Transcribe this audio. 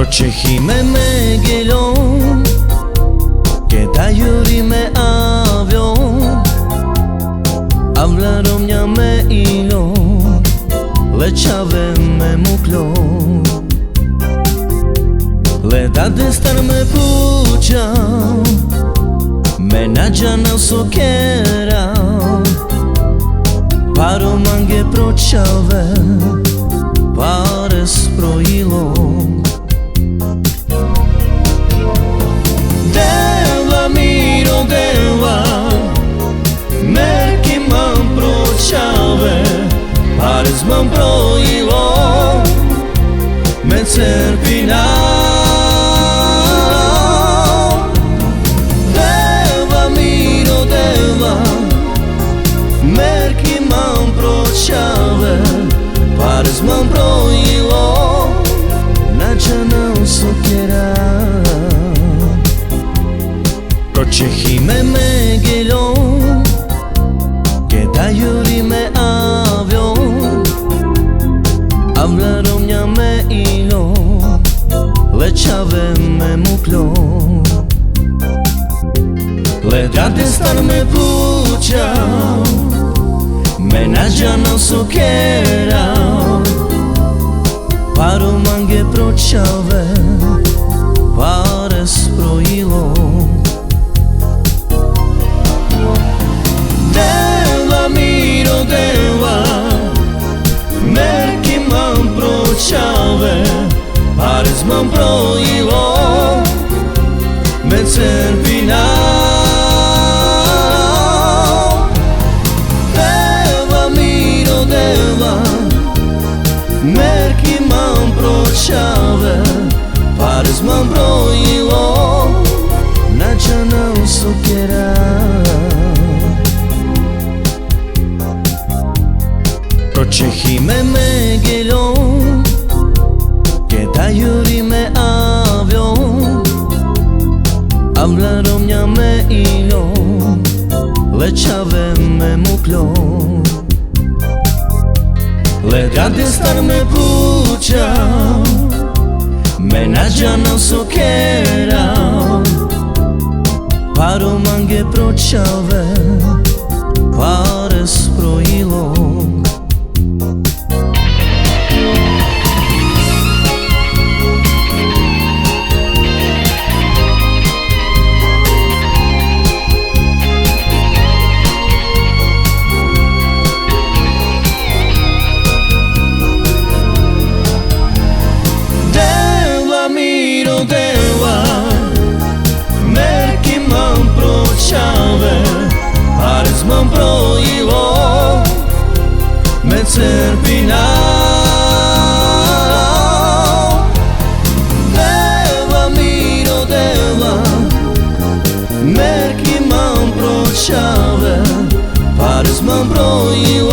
Proqehime me gelon, Keta juri me avion, Avlarom nja me ilon, Leqave me muklon. Leta destar me puqa, Menaggia não so kera, Paro mange proqave, Pares pro ilon. Deva miro deva, Merki man proqave, Pares man pro ilon, Me cerpina. Merki man proqave, Pares man pro ilon, Naqa não so kera. Proqehime me gelon, Keta juri me avion, Avlarom nja me ilon, Leqave me muklon. Leta destar me puqa, Menaggia não so kera, Paro mange proqave, Pares pro ilon. Deva miro deva, Merki man proqave, Pares man pro ilon, Me cerpina. Merki man proqave, Pares man pro ilon, Naqa não so kera. Proqehime me gelon, Keta juri me avion, Avlarom nja me ilon, Leqave me muklon. Leta destar me puqa, Menaggia não so kera, Paro mange proqave, Pares pro ilon. Deva, Merki man proqave, Pares man pro ilon, Me cerpina. Deva miro deva, Merki man proqave, Pares man pro ilon.